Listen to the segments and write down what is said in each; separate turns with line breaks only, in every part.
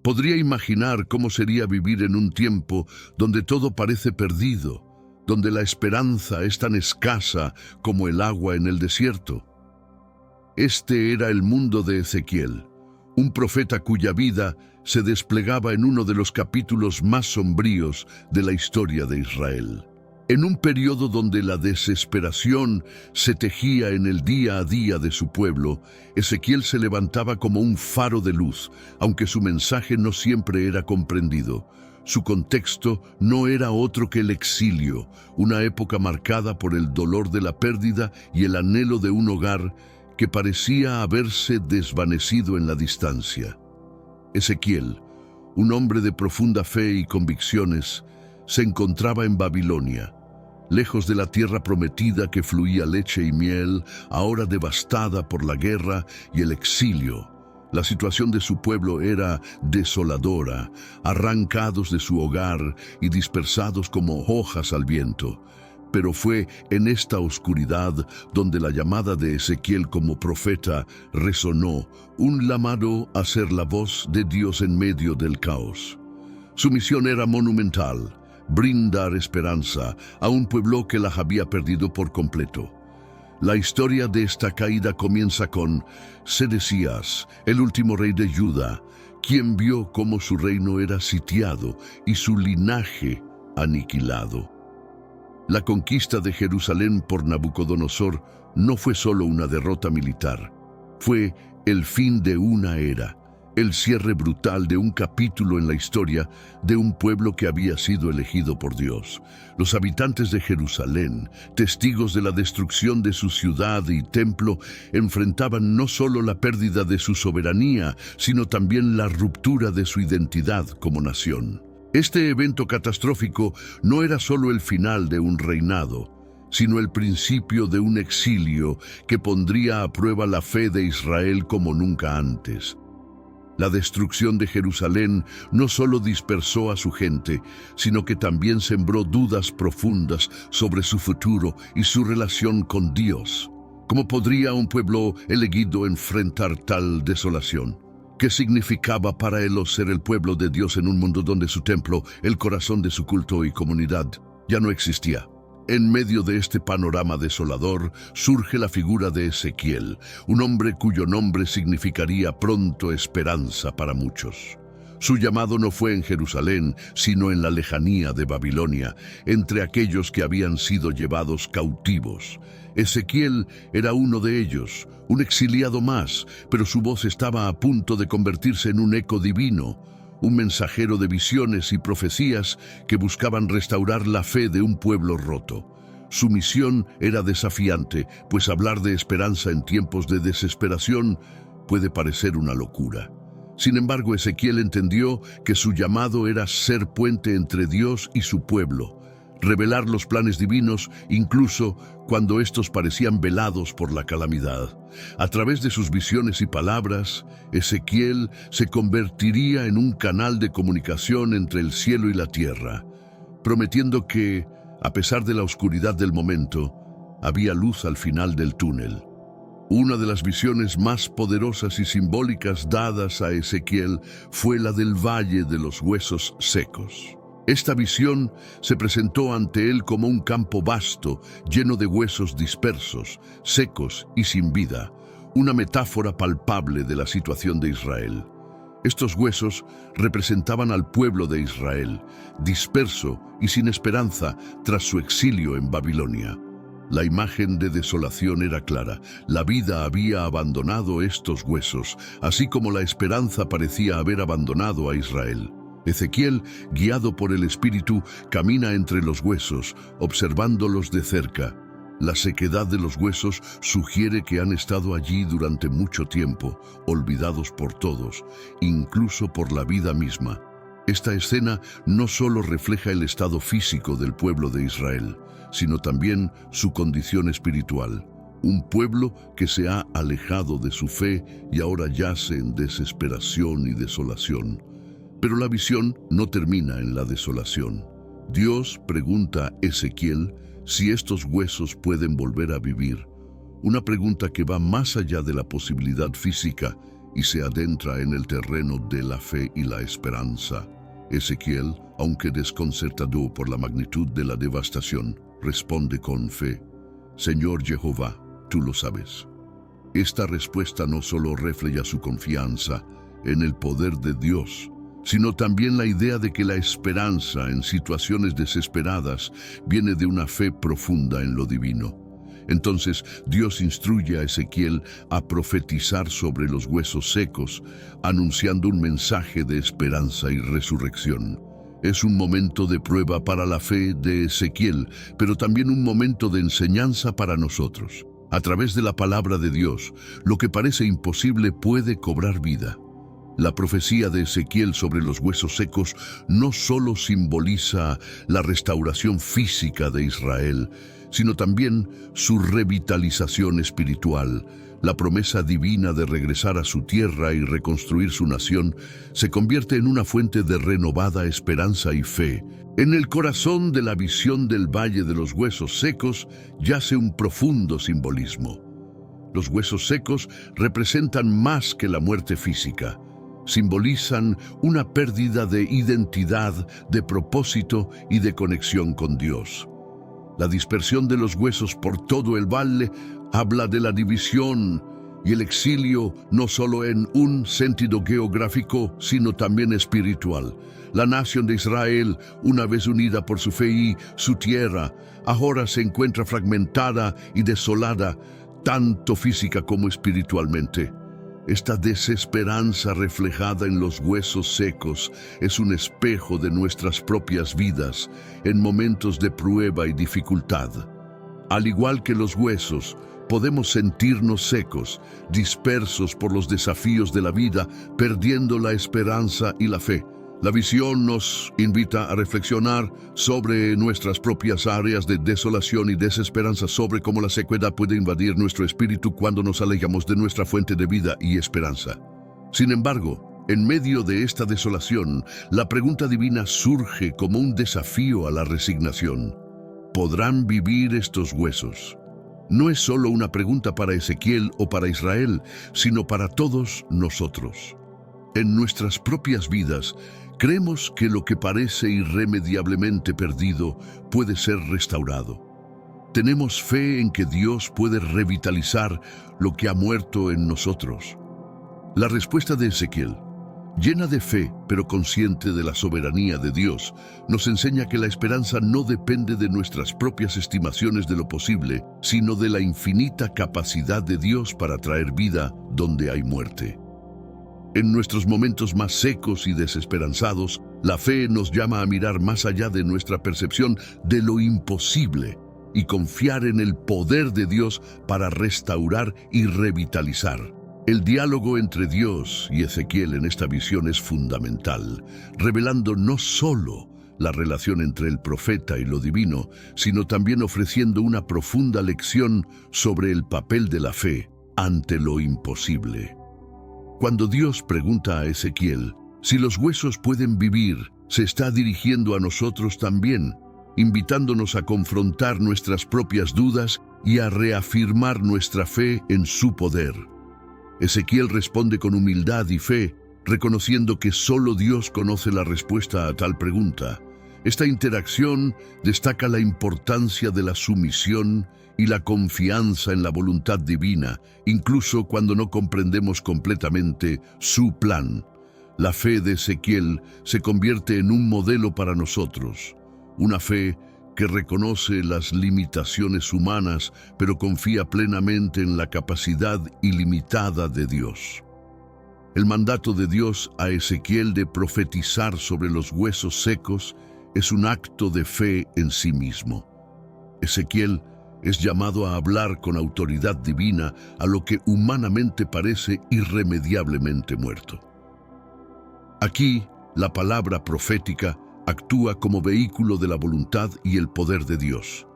Podría imaginar cómo sería vivir en un tiempo donde todo parece perdido, donde la esperanza es tan escasa como el agua en el desierto. Este era el mundo de Ezequiel, un profeta cuya vida se desplegaba en uno de los capítulos más sombríos de la historia de Israel. En un periodo donde la desesperación se tejía en el día a día de su pueblo, Ezequiel se levantaba como un faro de luz, aunque su mensaje no siempre era comprendido. Su contexto no era otro que el exilio, una época marcada por el dolor de la pérdida y el anhelo de un hogar que parecía haberse desvanecido en la distancia. Ezequiel, un hombre de profunda fe y convicciones, se encontraba en Babilonia, lejos de la tierra prometida que fluía leche y miel, ahora devastada por la guerra y el exilio. La situación de su pueblo era desoladora, arrancados de su hogar y dispersados como hojas al viento. Pero fue en esta oscuridad donde la llamada de Ezequiel como profeta resonó, un llamado a ser la voz de Dios en medio del caos. Su misión era monumental: brindar esperanza a un pueblo que la había perdido por completo. La historia de esta caída comienza con Sedecías, el último rey de Judá, quien vio cómo su reino era sitiado y su linaje aniquilado. La conquista de Jerusalén por Nabucodonosor no fue solo una derrota militar, fue el fin de una era, el cierre brutal de un capítulo en la historia de un pueblo que había sido elegido por Dios. Los habitantes de Jerusalén, testigos de la destrucción de su ciudad y templo, enfrentaban no solo la pérdida de su soberanía, sino también la ruptura de su identidad como nación. Este evento catastrófico no era solo el final de un reinado, sino el principio de un exilio que pondría a prueba la fe de Israel como nunca antes. La destrucción de Jerusalén no solo dispersó a su gente, sino que también sembró dudas profundas sobre su futuro y su relación con Dios. ¿Cómo podría un pueblo elegido enfrentar tal desolación? ¿Qué significaba para él ser el pueblo de Dios en un mundo donde su templo, el corazón de su culto y comunidad, ya no existía? En medio de este panorama desolador surge la figura de Ezequiel, un hombre cuyo nombre significaría pronto esperanza para muchos. Su llamado no fue en Jerusalén, sino en la lejanía de Babilonia, entre aquellos que habían sido llevados cautivos. Ezequiel era uno de ellos, un exiliado más, pero su voz estaba a punto de convertirse en un eco divino, un mensajero de visiones y profecías que buscaban restaurar la fe de un pueblo roto. Su misión era desafiante, pues hablar de esperanza en tiempos de desesperación puede parecer una locura. Sin embargo, Ezequiel entendió que su llamado era ser puente entre Dios y su pueblo, revelar los planes divinos incluso cuando estos parecían velados por la calamidad. A través de sus visiones y palabras, Ezequiel se convertiría en un canal de comunicación entre el cielo y la tierra, prometiendo que, a pesar de la oscuridad del momento, había luz al final del túnel. Una de las visiones más poderosas y simbólicas dadas a Ezequiel fue la del Valle de los Huesos Secos. Esta visión se presentó ante él como un campo vasto, lleno de huesos dispersos, secos y sin vida, una metáfora palpable de la situación de Israel. Estos huesos representaban al pueblo de Israel, disperso y sin esperanza tras su exilio en Babilonia. La imagen de desolación era clara. La vida había abandonado estos huesos, así como la esperanza parecía haber abandonado a Israel. Ezequiel, guiado por el Espíritu, camina entre los huesos, observándolos de cerca. La sequedad de los huesos sugiere que han estado allí durante mucho tiempo, olvidados por todos, incluso por la vida misma. Esta escena no solo refleja el estado físico del pueblo de Israel, sino también su condición espiritual. Un pueblo que se ha alejado de su fe y ahora yace en desesperación y desolación. Pero la visión no termina en la desolación. Dios pregunta a Ezequiel si estos huesos pueden volver a vivir. Una pregunta que va más allá de la posibilidad física y se adentra en el terreno de la fe y la esperanza. Ezequiel, aunque desconcertado por la magnitud de la devastación, responde con fe: Señor Jehová, tú lo sabes. Esta respuesta no solo refleja su confianza en el poder de Dios, sino también la idea de que la esperanza en situaciones desesperadas viene de una fe profunda en lo divino. Entonces Dios instruye a Ezequiel a profetizar sobre los huesos secos, anunciando un mensaje de esperanza y resurrección. Es un momento de prueba para la fe de Ezequiel, pero también un momento de enseñanza para nosotros. A través de la palabra de Dios, lo que parece imposible puede cobrar vida. La profecía de Ezequiel sobre los huesos secos no solo simboliza la restauración física de Israel, sino también su revitalización espiritual. La promesa divina de regresar a su tierra y reconstruir su nación se convierte en una fuente de renovada esperanza y fe. En el corazón de la visión del Valle de los Huesos Secos yace un profundo simbolismo. Los huesos secos representan más que la muerte física. Simbolizan una pérdida de identidad, de propósito y de conexión con Dios. La dispersión de los huesos por todo el valle habla de la división y el exilio, no solo en un sentido geográfico, sino también espiritual. La nación de Israel, una vez unida por su fe y su tierra, ahora se encuentra fragmentada y desolada, tanto física como espiritualmente. Esta desesperanza reflejada en los huesos secos es un espejo de nuestras propias vidas en momentos de prueba y dificultad. Al igual que los huesos, podemos sentirnos secos, dispersos por los desafíos de la vida, perdiendo la esperanza y la fe. La visión nos invita a reflexionar sobre nuestras propias áreas de desolación y desesperanza, sobre cómo la sequedad puede invadir nuestro espíritu cuando nos alejamos de nuestra fuente de vida y esperanza. Sin embargo, en medio de esta desolación, la pregunta divina surge como un desafío a la resignación. ¿Podrán vivir estos huesos? No es solo una pregunta para Ezequiel o para Israel, sino para todos nosotros. En nuestras propias vidas, creemos que lo que parece irremediablemente perdido puede ser restaurado. Tenemos fe en que Dios puede revitalizar lo que ha muerto en nosotros. La respuesta de Ezequiel, llena de fe pero consciente de la soberanía de Dios, nos enseña que la esperanza no depende de nuestras propias estimaciones de lo posible, sino de la infinita capacidad de Dios para traer vida donde hay muerte. En nuestros momentos más secos y desesperanzados, la fe nos llama a mirar más allá de nuestra percepción de lo imposible y confiar en el poder de Dios para restaurar y revitalizar. El diálogo entre Dios y Ezequiel en esta visión es fundamental, revelando no solo la relación entre el profeta y lo divino, sino también ofreciendo una profunda lección sobre el papel de la fe ante lo imposible. Cuando Dios pregunta a Ezequiel si los huesos pueden vivir, se está dirigiendo a nosotros también, invitándonos a confrontar nuestras propias dudas y a reafirmar nuestra fe en su poder. Ezequiel responde con humildad y fe, reconociendo que solo Dios conoce la respuesta a tal pregunta. Esta interacción destaca la importancia de la sumisión y la confianza en la voluntad divina, incluso cuando no comprendemos completamente su plan. La fe de Ezequiel se convierte en un modelo para nosotros, una fe que reconoce las limitaciones humanas, pero confía plenamente en la capacidad ilimitada de Dios. El mandato de Dios a Ezequiel de profetizar sobre los huesos secos es un acto de fe en sí mismo. Ezequiel es llamado a hablar con autoridad divina a lo que humanamente parece irremediablemente muerto. Aquí, la palabra profética actúa como vehículo de la voluntad y el poder de Dios,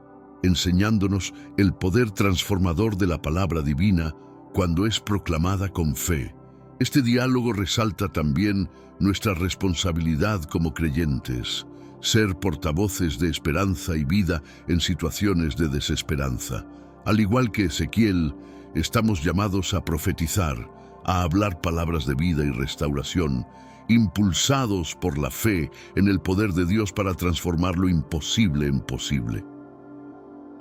enseñándonos el poder transformador de la palabra divina cuando es proclamada con fe. Este diálogo resalta también nuestra responsabilidad como creyentes, ser portavoces de esperanza y vida en situaciones de desesperanza. Al igual que Ezequiel, estamos llamados a profetizar, a hablar palabras de vida y restauración, impulsados por la fe en el poder de Dios para transformar lo imposible en posible.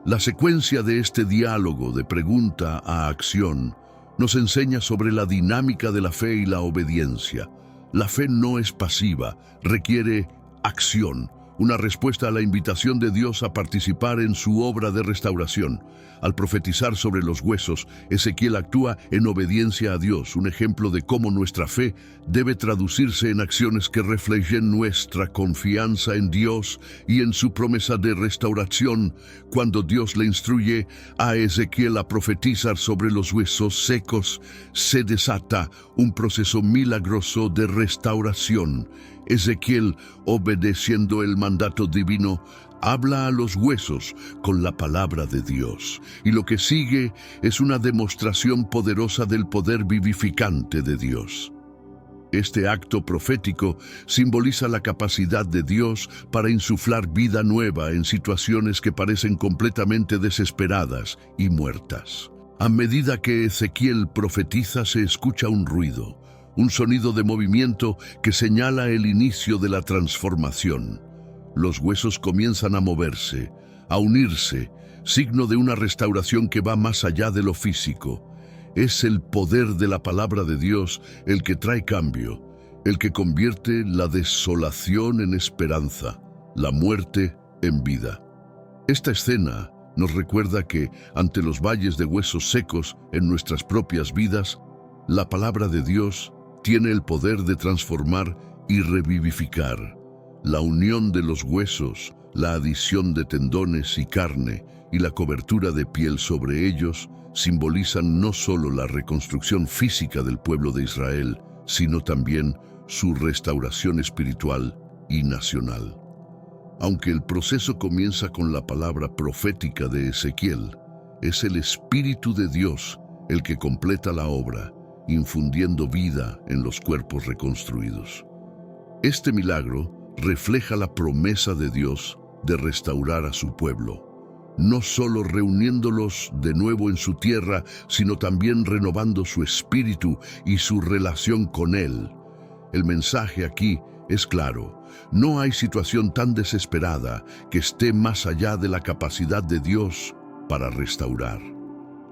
La secuencia de este diálogo de pregunta a acción nos enseña sobre la dinámica de la fe y la obediencia. La fe no es pasiva, requiere acción, una respuesta a la invitación de Dios a participar en su obra de restauración. Al profetizar sobre los huesos, Ezequiel actúa en obediencia a Dios, un ejemplo de cómo nuestra fe debe traducirse en acciones que reflejen nuestra confianza en Dios y en su promesa de restauración. Cuando Dios le instruye a Ezequiel a profetizar sobre los huesos secos, se desata un proceso milagroso de restauración. Ezequiel, obedeciendo el mandato divino, habla a los huesos con la palabra de Dios, y lo que sigue es una demostración poderosa del poder vivificante de Dios. Este acto profético simboliza la capacidad de Dios para insuflar vida nueva en situaciones que parecen completamente desesperadas y muertas. A medida que Ezequiel profetiza, se escucha un ruido, un sonido de movimiento que señala el inicio de la transformación. Los huesos comienzan a moverse, a unirse, signo de una restauración que va más allá de lo físico. Es el poder de la palabra de Dios el que trae cambio, el que convierte la desolación en esperanza, la muerte en vida. Esta escena nos recuerda que, ante los valles de huesos secos en nuestras propias vidas, la palabra de Dios tiene el poder de transformar y revivificar. La unión de los huesos, la adición de tendones y carne y la cobertura de piel sobre ellos simbolizan no solo la reconstrucción física del pueblo de Israel, sino también su restauración espiritual y nacional. Aunque el proceso comienza con la palabra profética de Ezequiel, es el Espíritu de Dios el que completa la obra, infundiendo vida en los cuerpos reconstruidos. Este milagro refleja la promesa de Dios de restaurar a su pueblo, no solo reuniéndolos de nuevo en su tierra, sino también renovando su espíritu y su relación con Él. El mensaje aquí es claro: no hay situación tan desesperada que esté más allá de la capacidad de Dios para restaurar.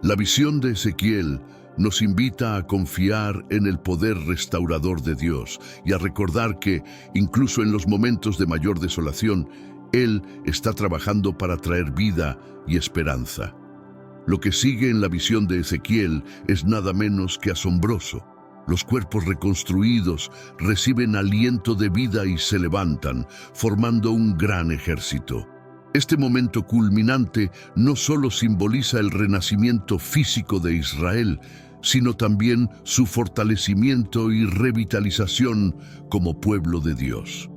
La visión de Ezequiel nos invita a confiar en el poder restaurador de Dios y a recordar que, incluso en los momentos de mayor desolación, Él está trabajando para traer vida y esperanza. Lo que sigue en la visión de Ezequiel es nada menos que asombroso. Los cuerpos reconstruidos reciben aliento de vida y se levantan, formando un gran ejército. Este momento culminante no solo simboliza el renacimiento físico de Israel, sino también su fortalecimiento y revitalización como pueblo de Dios.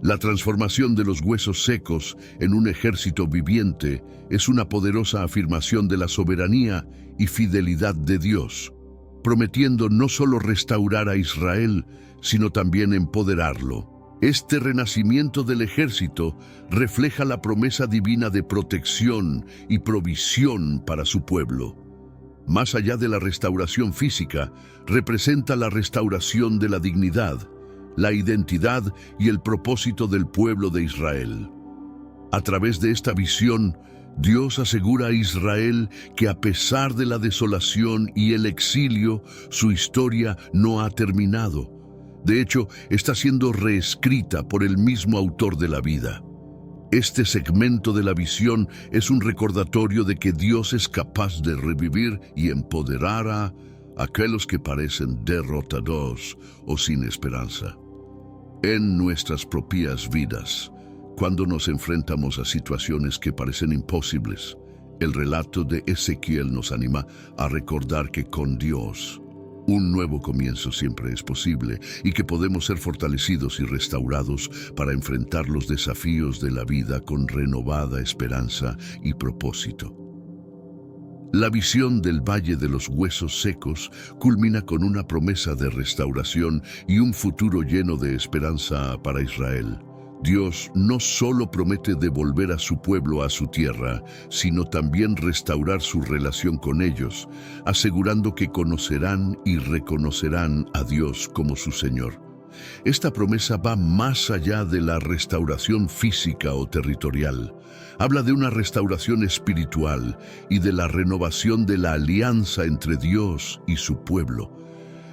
La transformación de los huesos secos en un ejército viviente es una poderosa afirmación de la soberanía y fidelidad de Dios, prometiendo no solo restaurar a Israel, sino también empoderarlo. Este renacimiento del ejército refleja la promesa divina de protección y provisión para su pueblo. Más allá de la restauración física, representa la restauración de la dignidad, la identidad y el propósito del pueblo de Israel. A través de esta visión, Dios asegura a Israel que, a pesar de la desolación y el exilio, su historia no ha terminado. De hecho, está siendo reescrita por el mismo autor de la vida. Este segmento de la visión es un recordatorio de que Dios es capaz de revivir y empoderar a aquellos que parecen derrotados o sin esperanza. En nuestras propias vidas, cuando nos enfrentamos a situaciones que parecen imposibles, el relato de Ezequiel nos anima a recordar que con Dios un nuevo comienzo siempre es posible y que podemos ser fortalecidos y restaurados para enfrentar los desafíos de la vida con renovada esperanza y propósito. La visión del Valle de los Huesos Secos culmina con una promesa de restauración y un futuro lleno de esperanza para Israel. Dios no solo promete devolver a su pueblo a su tierra, sino también restaurar su relación con ellos, asegurando que conocerán y reconocerán a Dios como su Señor. Esta promesa va más allá de la restauración física o territorial. Habla de una restauración espiritual y de la renovación de la alianza entre Dios y su pueblo.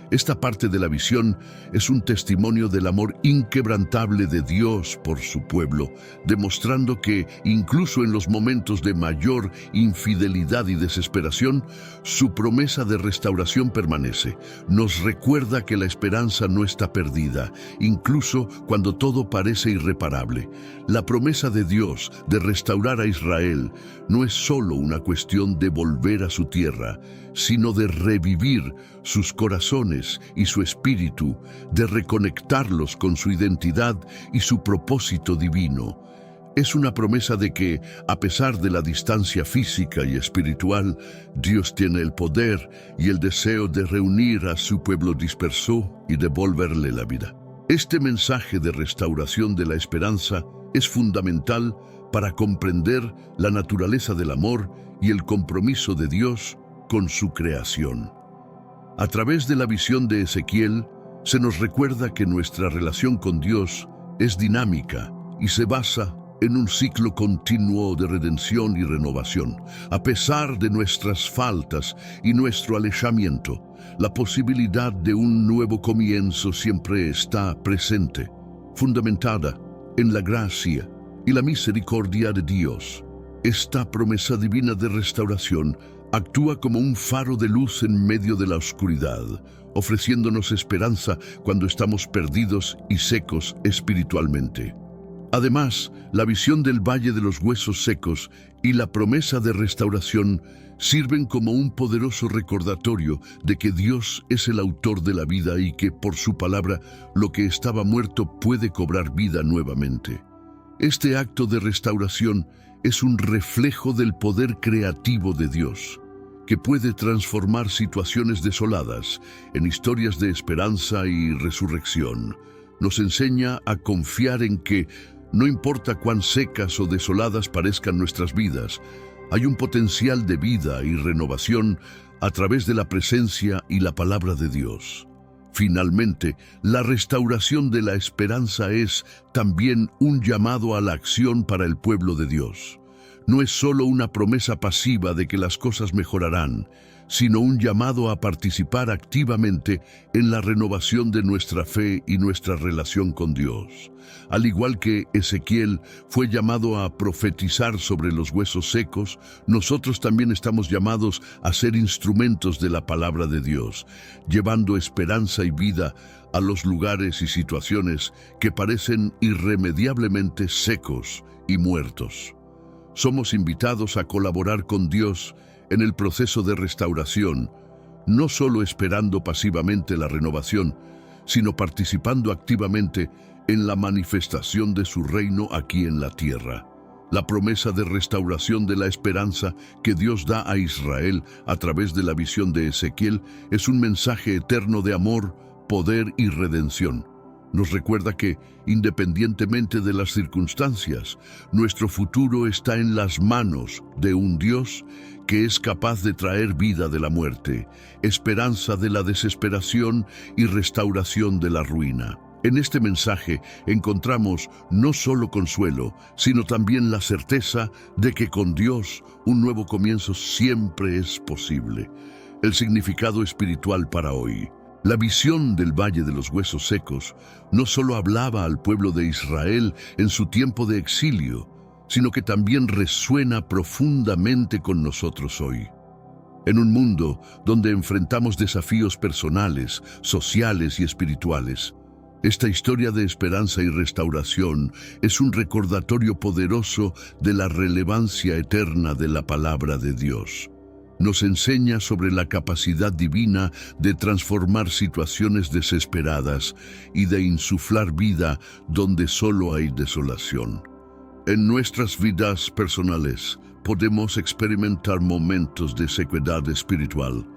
Esta parte de la visión es un testimonio del amor inquebrantable de Dios por su pueblo, demostrando que, incluso en los momentos de mayor infidelidad y desesperación, su promesa de restauración permanece. Nos recuerda que la esperanza no está perdida, incluso cuando todo parece irreparable. La promesa de Dios de restaurar a Israel no es solo una cuestión de volver a su tierra, sino de revivir sus corazones y su espíritu, de reconectarlos con su identidad y su propósito divino. Es una promesa de que, a pesar de la distancia física y espiritual, Dios tiene el poder y el deseo de reunir a su pueblo disperso y devolverle la vida. Este mensaje de restauración de la esperanza es fundamental para comprender la naturaleza del amor y el compromiso de Dios con su creación. A través de la visión de Ezequiel, se nos recuerda que nuestra relación con Dios es dinámica y se basa en un ciclo continuo de redención y renovación. A pesar de nuestras faltas y nuestro alejamiento, la posibilidad de un nuevo comienzo siempre está presente, fundamentada en la gracia y la misericordia de Dios. Esta promesa divina de restauración actúa como un faro de luz en medio de la oscuridad, ofreciéndonos esperanza cuando estamos perdidos y secos espiritualmente. Además, la visión del Valle de los Huesos Secos y la promesa de restauración sirven como un poderoso recordatorio de que Dios es el autor de la vida y que, por su palabra, lo que estaba muerto puede cobrar vida nuevamente. Este acto de restauración es un reflejo del poder creativo de Dios, que puede transformar situaciones desoladas en historias de esperanza y resurrección. Nos enseña a confiar en que, no importa cuán secas o desoladas parezcan nuestras vidas, hay un potencial de vida y renovación a través de la presencia y la palabra de Dios. Finalmente, la restauración de la esperanza es también un llamado a la acción para el pueblo de Dios. No es solo una promesa pasiva de que las cosas mejorarán, sino un llamado a participar activamente en la renovación de nuestra fe y nuestra relación con Dios. Al igual que Ezequiel fue llamado a profetizar sobre los huesos secos, nosotros también estamos llamados a ser instrumentos de la palabra de Dios, llevando esperanza y vida a los lugares y situaciones que parecen irremediablemente secos y muertos. Somos invitados a colaborar con Dios en el proceso de restauración, no solo esperando pasivamente la renovación, sino participando activamente en la manifestación de su reino aquí en la tierra. La promesa de restauración de la esperanza que Dios da a Israel a través de la visión de Ezequiel es un mensaje eterno de amor, poder y redención. Nos recuerda que, independientemente de las circunstancias, nuestro futuro está en las manos de un Dios que es capaz de traer vida de la muerte, esperanza de la desesperación y restauración de la ruina. En este mensaje encontramos no solo consuelo, sino también la certeza de que con Dios un nuevo comienzo siempre es posible. El significado espiritual para hoy. La visión del Valle de los Huesos Secos no solo hablaba al pueblo de Israel en su tiempo de exilio, sino que también resuena profundamente con nosotros hoy. En un mundo donde enfrentamos desafíos personales, sociales y espirituales, esta historia de esperanza y restauración es un recordatorio poderoso de la relevancia eterna de la palabra de Dios. Nos enseña sobre la capacidad divina de transformar situaciones desesperadas y de insuflar vida donde solo hay desolación. En nuestras vidas personales podemos experimentar momentos de sequedad espiritual,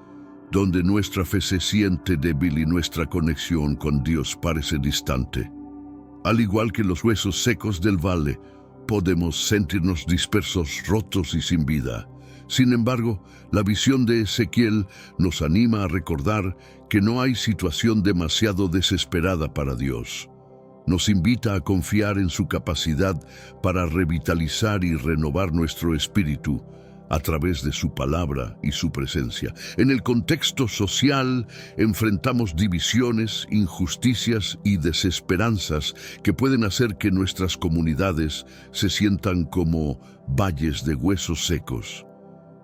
donde nuestra fe se siente débil y nuestra conexión con Dios parece distante. Al igual que los huesos secos del valle, podemos sentirnos dispersos, rotos y sin vida. Sin embargo, la visión de Ezequiel nos anima a recordar que no hay situación demasiado desesperada para Dios. Nos invita a confiar en su capacidad para revitalizar y renovar nuestro espíritu a través de su palabra y su presencia. En el contexto social enfrentamos divisiones, injusticias y desesperanzas que pueden hacer que nuestras comunidades se sientan como valles de huesos secos.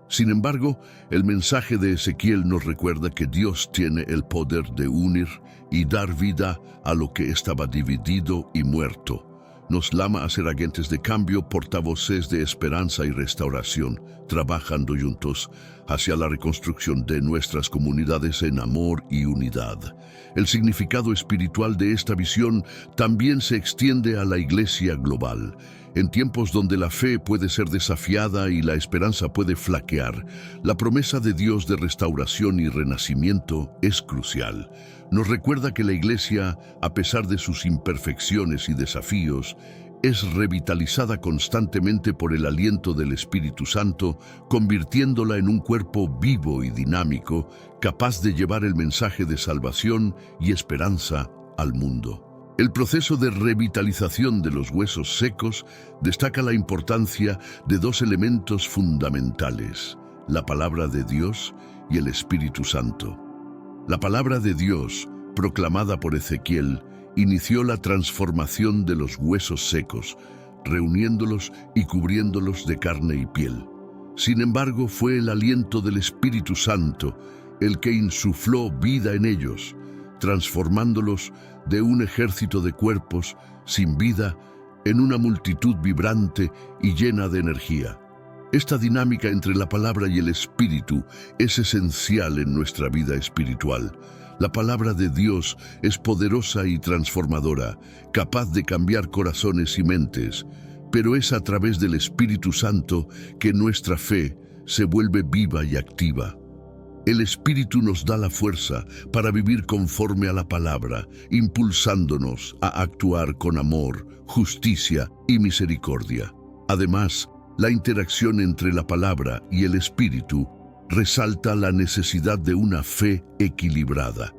Sin embargo, el mensaje de Ezequiel nos recuerda que Dios tiene el poder de unir y dar vida a lo que estaba dividido y muerto. Nos llama a ser agentes de cambio, portavoces de esperanza y restauración, trabajando juntos hacia la reconstrucción de nuestras comunidades en amor y unidad. El significado espiritual de esta visión también se extiende a la Iglesia global. En tiempos donde la fe puede ser desafiada y la esperanza puede flaquear, la promesa de Dios de restauración y renacimiento es crucial. Nos recuerda que la Iglesia, a pesar de sus imperfecciones y desafíos, es revitalizada constantemente por el aliento del Espíritu Santo, convirtiéndola en un cuerpo vivo y dinámico, capaz de llevar el mensaje de salvación y esperanza al mundo. El proceso de revitalización de los huesos secos destaca la importancia de dos elementos fundamentales: la palabra de Dios y el Espíritu Santo. La palabra de Dios, proclamada por Ezequiel, inició la transformación de los huesos secos, reuniéndolos y cubriéndolos de carne y piel. Sin embargo, fue el aliento del Espíritu Santo el que insufló vida en ellos, transformándolos de un ejército de cuerpos sin vida en una multitud vibrante y llena de energía. Esta dinámica entre la palabra y el espíritu es esencial en nuestra vida espiritual. La palabra de Dios es poderosa y transformadora, capaz de cambiar corazones y mentes, pero es a través del Espíritu Santo que nuestra fe se vuelve viva y activa. El Espíritu nos da la fuerza para vivir conforme a la palabra, impulsándonos a actuar con amor, justicia y misericordia. Además, la interacción entre la palabra y el Espíritu resalta la necesidad de una fe equilibrada.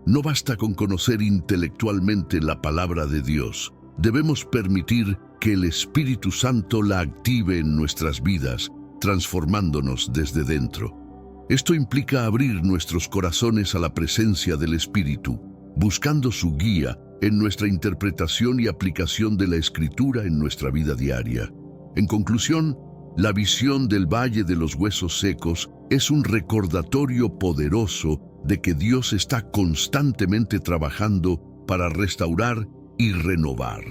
No basta con conocer intelectualmente la palabra de Dios. Debemos permitir que el Espíritu Santo la active en nuestras vidas, transformándonos desde dentro. Esto implica abrir nuestros corazones a la presencia del Espíritu, buscando su guía en nuestra interpretación y aplicación de la Escritura en nuestra vida diaria. En conclusión, la visión del Valle de los Huesos Secos es un recordatorio poderoso de que Dios está constantemente trabajando para restaurar y renovar.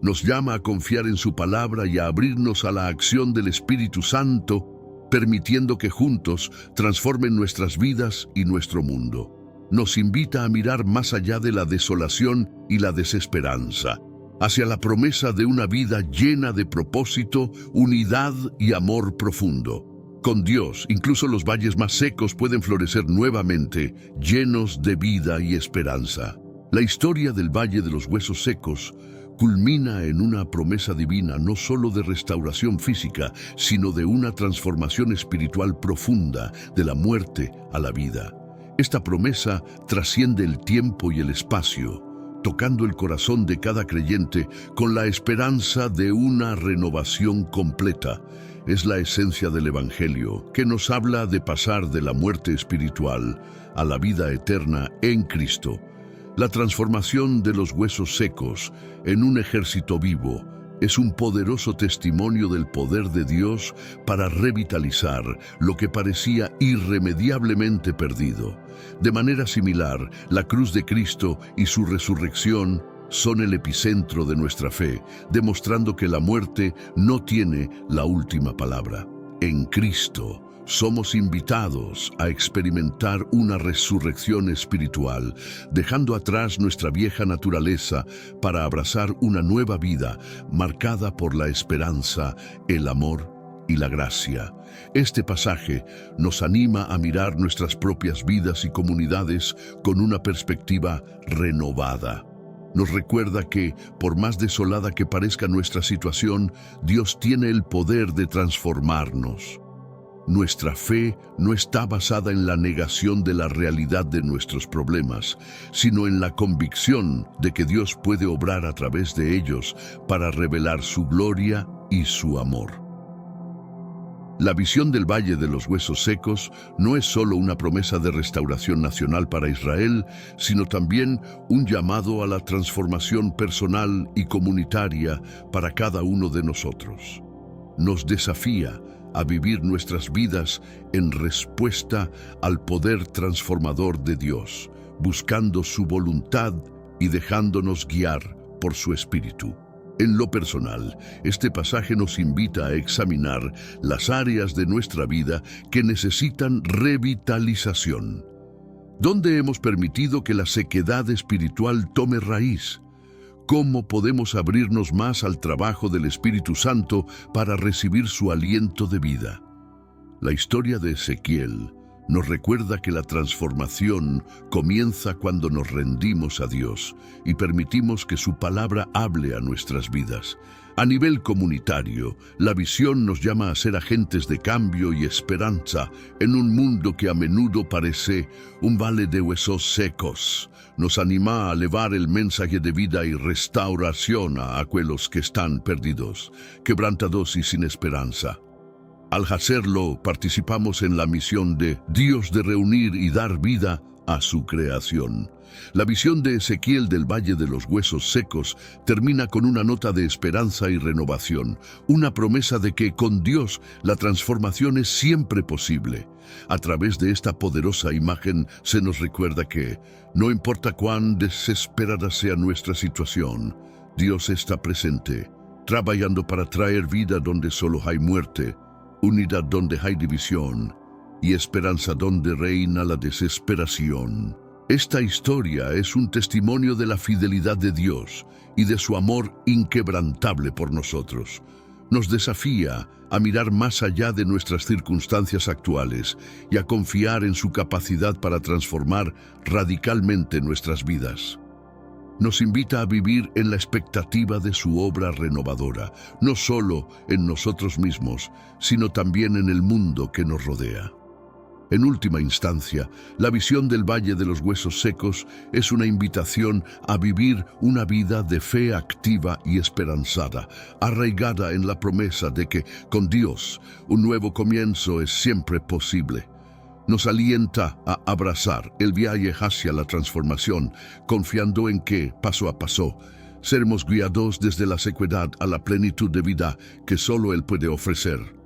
Nos llama a confiar en su palabra y a abrirnos a la acción del Espíritu Santo, permitiendo que juntos transformen nuestras vidas y nuestro mundo. Nos invita a mirar más allá de la desolación y la desesperanza, hacia la promesa de una vida llena de propósito, unidad y amor profundo. Con Dios, incluso los valles más secos pueden florecer nuevamente, llenos de vida y esperanza. La historia del Valle de los Huesos Secos culmina en una promesa divina no solo de restauración física, sino de una transformación espiritual profunda, de la muerte a la vida. Esta promesa trasciende el tiempo y el espacio, tocando el corazón de cada creyente con la esperanza de una renovación completa. Es la esencia del Evangelio, que nos habla de pasar de la muerte espiritual a la vida eterna en Cristo. La transformación de los huesos secos en un ejército vivo es un poderoso testimonio del poder de Dios para revitalizar lo que parecía irremediablemente perdido. De manera similar, la cruz de Cristo y su resurrección son el epicentro de nuestra fe, demostrando que la muerte no tiene la última palabra. En Cristo somos invitados a experimentar una resurrección espiritual, dejando atrás nuestra vieja naturaleza para abrazar una nueva vida marcada por la esperanza, el amor y la gracia. Este pasaje nos anima a mirar nuestras propias vidas y comunidades con una perspectiva renovada. nos recuerda que, por más desolada que parezca nuestra situación, Dios tiene el poder de transformarnos. Nuestra fe no está basada en la negación de la realidad de nuestros problemas, sino en la convicción de que Dios puede obrar a través de ellos para revelar su gloria y su amor. La visión del Valle de los Huesos Secos no es solo una promesa de restauración nacional para Israel, sino también un llamado a la transformación personal y comunitaria para cada uno de nosotros. Nos desafía a vivir nuestras vidas en respuesta al poder transformador de Dios, buscando su voluntad y dejándonos guiar por su Espíritu. En lo personal, este pasaje nos invita a examinar las áreas de nuestra vida que necesitan revitalización. ¿Dónde hemos permitido que la sequedad espiritual tome raíz? ¿Cómo podemos abrirnos más al trabajo del Espíritu Santo para recibir su aliento de vida? La historia de Ezequiel nos recuerda que la transformación comienza cuando nos rendimos a Dios y permitimos que su palabra hable a nuestras vidas. A nivel comunitario, la visión nos llama a ser agentes de cambio y esperanza en un mundo que a menudo parece un valle de huesos secos. Nos anima a elevar el mensaje de vida y restauración a aquellos que están perdidos, quebrantados y sin esperanza. Al hacerlo, participamos en la misión de Dios de reunir y dar vida a su creación. La visión de Ezequiel del Valle de los Huesos Secos termina con una nota de esperanza y renovación, una promesa de que con Dios la transformación es siempre posible. A través de esta poderosa imagen se nos recuerda que, no importa cuán desesperada sea nuestra situación, Dios está presente, trabajando para traer vida donde solo hay muerte, unidad donde hay división y esperanza donde reina la desesperación. Esta historia es un testimonio de la fidelidad de Dios y de su amor inquebrantable por nosotros. Nos desafía a mirar más allá de nuestras circunstancias actuales y a confiar en su capacidad para transformar radicalmente nuestras vidas. Nos invita a vivir en la expectativa de su obra renovadora, no solo en nosotros mismos, sino también en el mundo que nos rodea. En última instancia, la visión del Valle de los Huesos Secos es una invitación a vivir una vida de fe activa y esperanzada, arraigada en la promesa de que, con Dios, un nuevo comienzo es siempre posible. Nos alienta a abrazar el viaje hacia la transformación, confiando en que, paso a paso, seremos guiados desde la sequedad a la plenitud de vida que solo Él puede ofrecer.